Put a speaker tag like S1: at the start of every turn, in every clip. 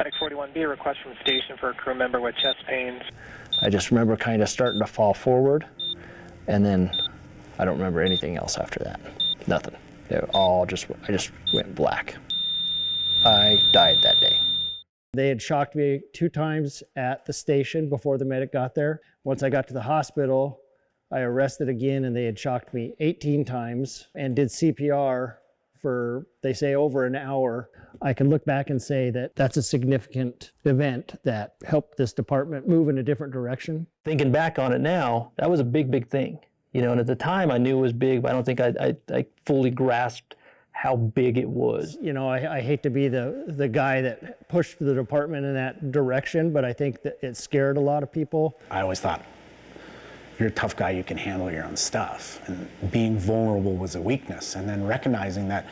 S1: Medic 41B, request from station for a crew member with chest pains.
S2: I just remember kind of starting to fall forward, and then I don't remember anything else after that. Nothing. I just went black. I died that day. They had shocked me 2 times at the station before the medic got there. Once I got to the hospital, I arrested again, and they had shocked me 18 times and did CPR for, they say, over an hour. I can look back and say that that's a significant event that helped this department move in a different direction. Thinking back on it now, that was a big, big thing. And at the time I knew it was big, but I don't think I fully grasped how big it was. I hate to be the guy that pushed the department in that direction, but I think that it scared a lot of people.
S3: I always thought, you're a tough guy, you can handle your own stuff. And being vulnerable was a weakness. And then recognizing that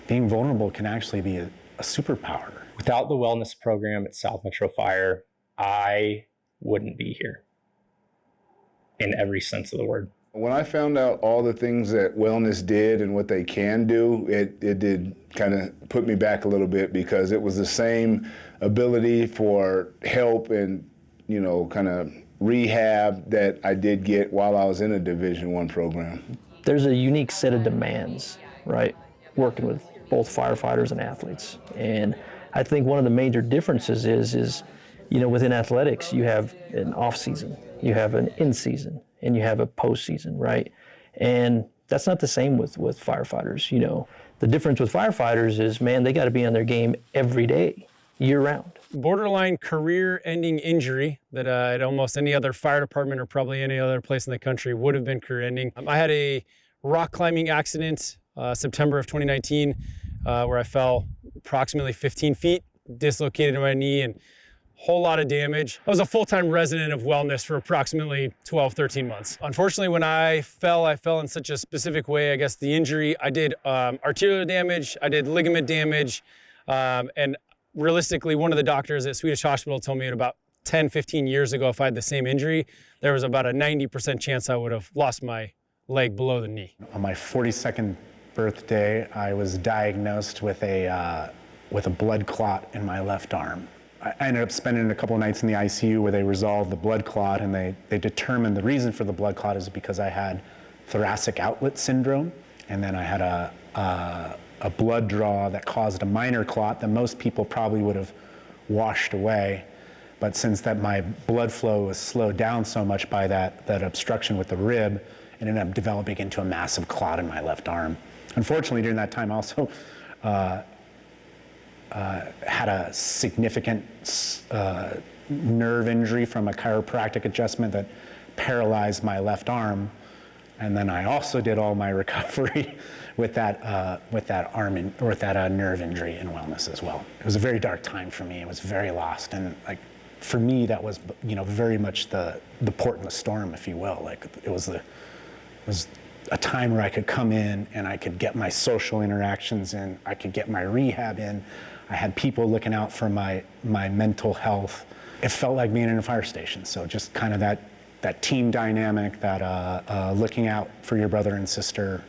S3: being vulnerable can actually be a superpower.
S4: Without the wellness program at South Metro Fire, I wouldn't be here in every sense of the word.
S5: When I found out all the things that wellness did and what they can do, it did kind of put me back a little bit, because it was the same ability for help and, kind of rehab that I did get while I was in a Division I program. There's a unique set of demands, right, working with both firefighters and athletes. And I think one of the major differences is within athletics, you have an off season, you have an in season, and you have a postseason, right? And that's not the same with firefighters. The difference with firefighters is, man, they got to be on their game every day, year round.
S6: Borderline career-ending injury that at almost any other fire department or probably any other place in the country would have been career-ending. I had a rock climbing accident September of 2019 where I fell approximately 15 feet, dislocated my knee, and whole lot of damage. I was a full-time resident of wellness for approximately 12, 13 months. Unfortunately, when I fell in such a specific way. I guess the injury, I did arterial damage, I did ligament damage, and realistically, one of the doctors at Swedish Hospital told me at about 10, 15 years ago, if I had the same injury, there was about a 90% chance I would have lost my leg below the knee.
S3: On my 42nd birthday, I was diagnosed with a blood clot in my left arm. I ended up spending a couple of nights in the ICU where they resolved the blood clot, and they determined the reason for the blood clot is because I had thoracic outlet syndrome, and then I had a blood draw that caused a minor clot that most people probably would have washed away. But since that my blood flow was slowed down so much by that obstruction with the rib, it ended up developing into a massive clot in my left arm. Unfortunately, during that time, I also had a significant nerve injury from a chiropractic adjustment that paralyzed my left arm. And then I also did all my recovery with that nerve injury in wellness as well. It was a very dark time for me. I was very lost, and for me, that was very much the port in the storm, if you will. It was a time where I could come in and I could get my social interactions in, I could get my rehab in. I had people looking out for my mental health. It felt like being in a fire station. So just kind of that team dynamic, that looking out for your brother and sister,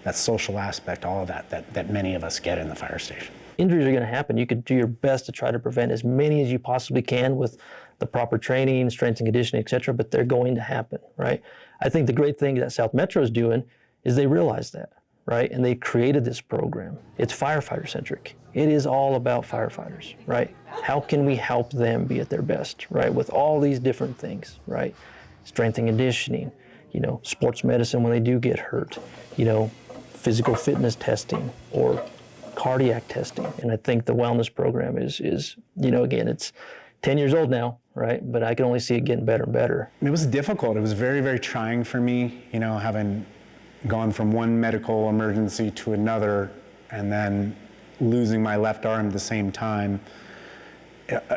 S3: that social aspect, all of that many of us get in the fire station.
S2: Injuries are going to happen. You could do your best to try to prevent as many as you possibly can with the proper training, strength and conditioning, et cetera, but they're going to happen, right? I think the great thing that South Metro is doing is they realize that, right? And they created this program. It's firefighter-centric. It is all about firefighters, right? How can we help them be at their best, right? With all these different things, right? Strength and conditioning, sports medicine when they do get hurt, physical fitness testing or cardiac testing. And I think the wellness program is again, it's 10 years old now, right? But I can only see it getting better and better.
S3: It was difficult. It was very, very trying for me, having gone from one medical emergency to another and then losing my left arm at the same time.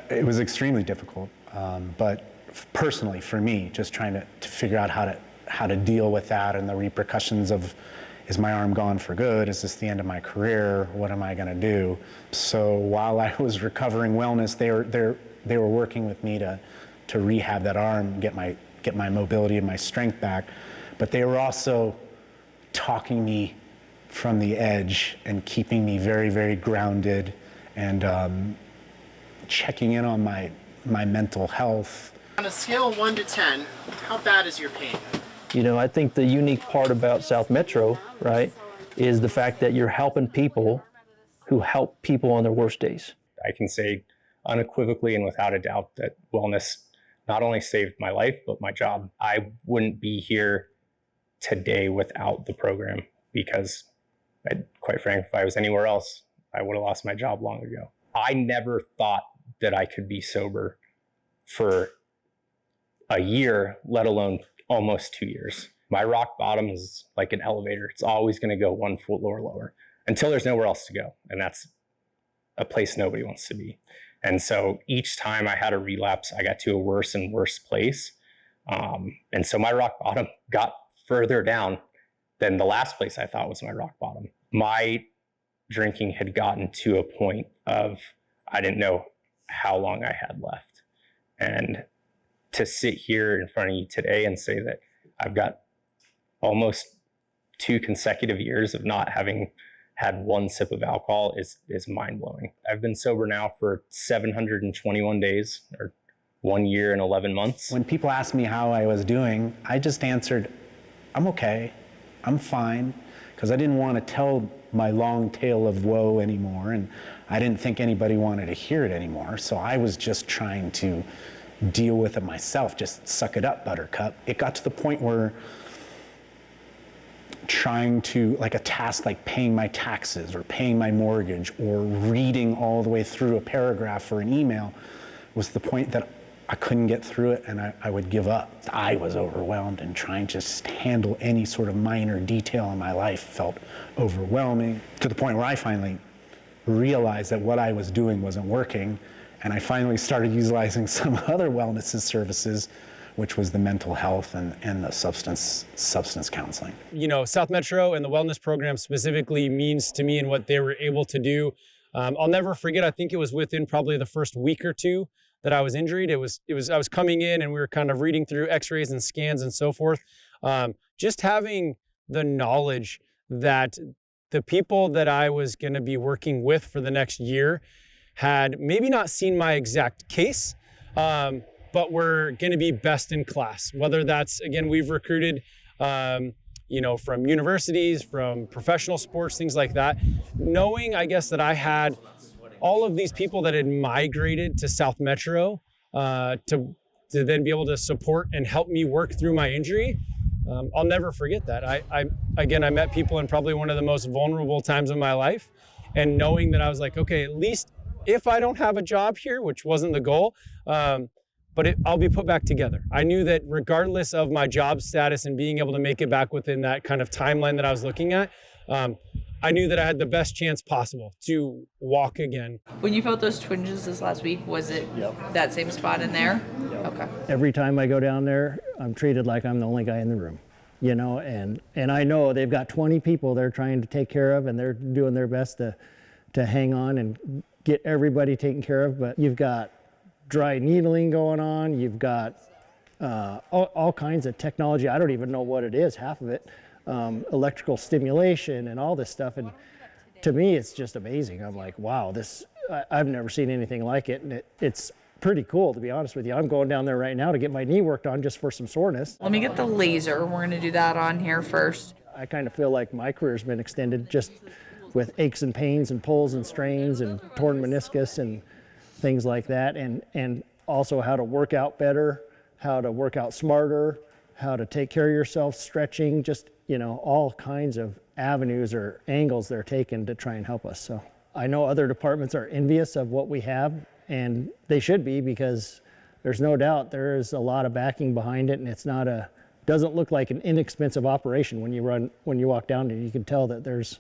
S3: It was extremely difficult. But personally, for me, just trying to figure out how to deal with that and the repercussions of, is my arm gone for good? Is this the end of my career? What am I going to do? So while I was recovering wellness, they were working with me to rehab that arm, get my mobility and my strength back. But they were also talking me from the edge and keeping me very, very grounded and checking in on my mental health.
S7: On a scale of 1 to 10, how bad is your pain?
S8: You know, I think the unique part about South Metro, right, is the fact that you're helping people who help people on their worst days.
S4: I can say unequivocally and without a doubt that wellness not only saved my life, but my job. I wouldn't be here today without the program because, quite frankly, if I was anywhere else, I would have lost my job long ago. I never thought that I could be sober for a year, let alone almost 2 years. My rock bottom is like an elevator. It's always going to go 1 foot lower until there's nowhere else to go. And that's a place nobody wants to be. And so each time I had a relapse, I got to a worse and worse place. And so my rock bottom got further down than the last place I thought was my rock bottom. My drinking had gotten to a point of I didn't know how long I had left. And to sit here in front of you today and say that I've got almost 2 consecutive years of not having had 1 sip of alcohol is mind-blowing. I've been sober now for 721 days, or 1 year and 11 months.
S3: When people asked me how I was doing, I just answered, I'm okay, I'm fine, because I didn't want to tell my long tale of woe anymore, and I didn't think anybody wanted to hear it anymore, so I was just trying to deal with it myself, just suck it up, buttercup. It got to the point where trying to, like a task like paying my taxes or paying my mortgage or reading all the way through a paragraph or an email was the point that I couldn't get through it and I would give up. I was overwhelmed, and trying to just handle any sort of minor detail in my life felt overwhelming, to the point where I finally realized that what I was doing wasn't working, and I finally started utilizing some other wellness services, which was the mental health and the substance counseling.
S6: You know, South Metro and the wellness program specifically means to me and what they were able to do. I'll never forget, I think it was within probably the first week or 2 that I was injured. I was coming in and we were kind of reading through x-rays and scans and so forth. Just having the knowledge that the people that I was going to be working with for the next year had maybe not seen my exact case, but we're going to be best in class. Whether that's, again, we've recruited, from universities, from professional sports, things like that. Knowing, I guess, that I had all of these people that had migrated to South Metro to then be able to support and help me work through my injury. I'll never forget that. I met people in probably one of the most vulnerable times of my life, and knowing that I was like, okay, at least if I don't have a job here, which wasn't the goal, but I'll be put back together. I knew that regardless of my job status and being able to make it back within that kind of timeline that I was looking at, I knew that I had the best chance possible to walk again.
S9: When you felt those twinges this last week, was it that same spot in there? Yep. Okay.
S8: Every time I go down there, I'm treated like I'm the only guy in the room, you know, and I know they've got 20 people they're trying to take care of, and they're doing their best to hang on and get everybody taken care of, but you've got dry needling going on, you've got all kinds of technology. I don't even know what it is, half of it, electrical stimulation and all this stuff, and to me it's just amazing. I'm like, wow, I've never seen anything like it, and it's pretty cool, to be honest with you. I'm going down there right now to get my knee worked on just for some soreness.
S9: Let me get the laser. We're going to do that on here first.
S8: I kind of feel like my career's been extended just with aches and pains and pulls and strains and torn meniscus and things like that, and also how to work out better, how to work out smarter, how to take care of yourself, stretching, just, you know, all kinds of avenues or angles they're taking to try and help us. So I know other departments are envious of what we have, and they should be, because there's no doubt there is a lot of backing behind it, and it's not doesn't look like an inexpensive operation when you walk down there. You can tell that there's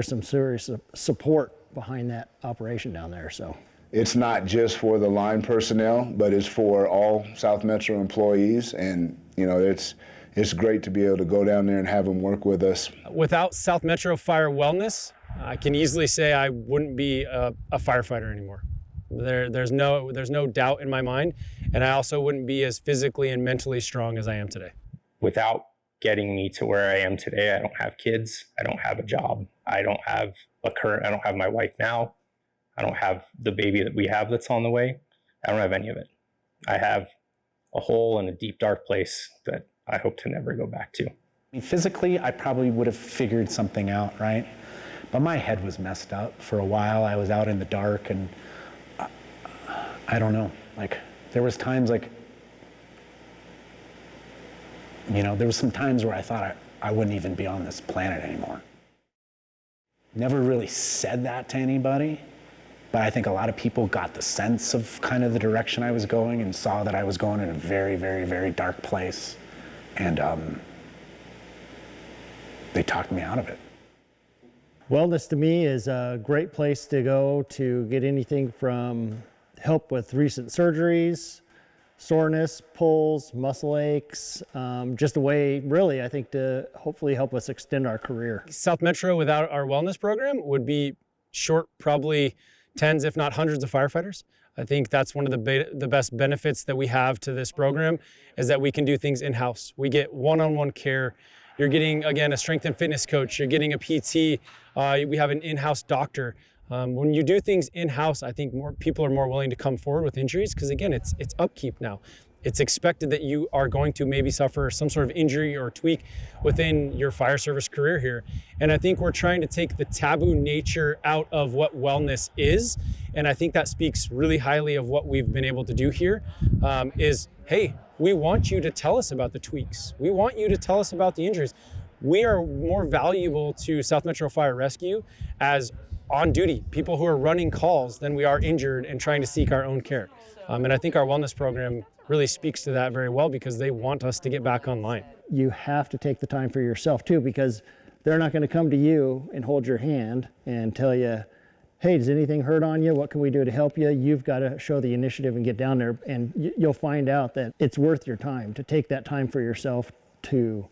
S8: some serious support behind that operation down there. So
S5: it's not just for the line personnel, but it's for all South Metro employees, and you know, it's great to be able to go down there and have them work with us. Without
S6: South Metro Fire Wellness, I can easily say I wouldn't be a firefighter anymore. There's no doubt in my mind, and I also wouldn't be as physically and mentally strong as I am today.
S4: Without getting me to where I am today, I don't have kids, I don't have a job, I don't have my wife now. I don't have the baby that we have that's on the way. I don't have any of it. I have a hole in a deep, dark place that I hope to never go back to.
S3: I mean, physically, I probably would have figured something out, right? But my head was messed up for a while. I was out in the dark, and I don't know. Like, there was times like, you know, there was some times where I thought I wouldn't even be on this planet anymore. Never really said that to anybody, but I think a lot of people got the sense of kind of the direction I was going and saw that I was going in a very, very, very dark place. And they talked me out of it.
S8: Wellness to me is a great place to go to get anything from help with recent surgeries, soreness, pulls, muscle aches, just a way, really, I think, to hopefully help us extend our career.
S6: South Metro without our wellness program would be short probably tens, if not hundreds of firefighters. I think that's one of the best benefits that we have to this program is that we can do things in-house. We get one-on-one care. You're getting, again, a strength and fitness coach. You're getting a PT. We have an in-house doctor. When you do things in-house, I think more people are more willing to come forward with injuries because, again, it's upkeep now. It's expected that you are going to maybe suffer some sort of injury or tweak within your fire service career here. And I think we're trying to take the taboo nature out of what wellness is. And I think that speaks really highly of what we've been able to do here is, hey, we want you to tell us about the tweaks. We want you to tell us about the injuries. We are more valuable to South Metro Fire Rescue as on duty, people who are running calls than we are injured and trying to seek our own care. And I think our wellness program really speaks to that very well because they want us to get back online.
S8: You have to take the time for yourself too, because they're not going to come to you and hold your hand and tell you, hey, does anything hurt on you? What can we do to help you? You've got to show the initiative and get down there, and you'll find out that it's worth your time to take that time for yourself to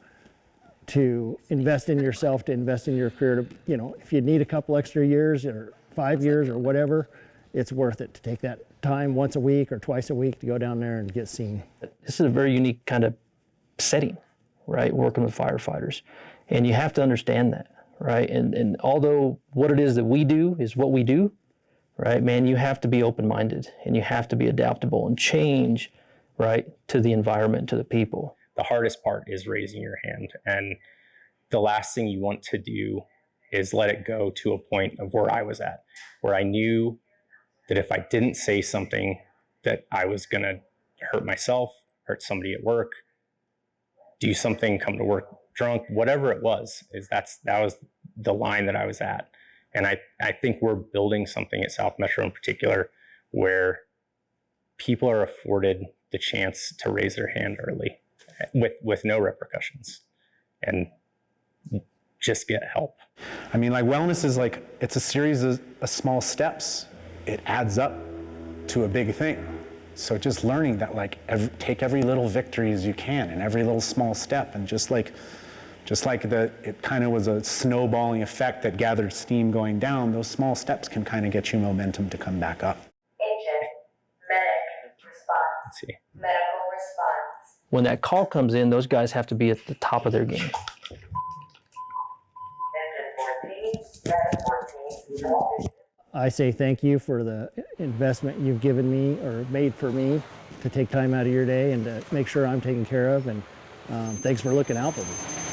S8: invest in yourself, to invest in your career. To, you know, if you need a couple extra years or 5 years or whatever, it's worth it to take that time once a week or twice a week to go down there and get seen.
S2: This is a very unique kind of setting, right? Working with firefighters. And you have to understand that, right? And although what it is that we do is what we do, right, man, you have to be open-minded and you have to be adaptable and change, right, to the environment, to the people.
S4: The hardest part is raising your hand. And the last thing you want to do is let it go to a point of where I was at, where I knew that if I didn't say something that I was going to hurt myself, hurt somebody at work, do something, come to work drunk, whatever it was, that was the line that I was at. And I think we're building something at South Metro in particular where people are afforded the chance to raise their hand early with no repercussions and just get help.
S3: I mean, like, wellness is like, it's a series of small steps. It adds up to a big thing. So just learning that, like, take every little victory as you can and every little small step, and just like it kind of was a snowballing effect that gathered steam going down, those small steps can kind of get you momentum to come back up.
S10: Agent, medic, response.
S4: Let's see.
S10: Medical response.
S2: When that call comes in, those guys have to be at the top of their game.
S10: Engine 14, 14.
S8: I say thank you for the investment you've given me or made for me to take time out of your day and to make sure I'm taken care of. And thanks for looking out for me.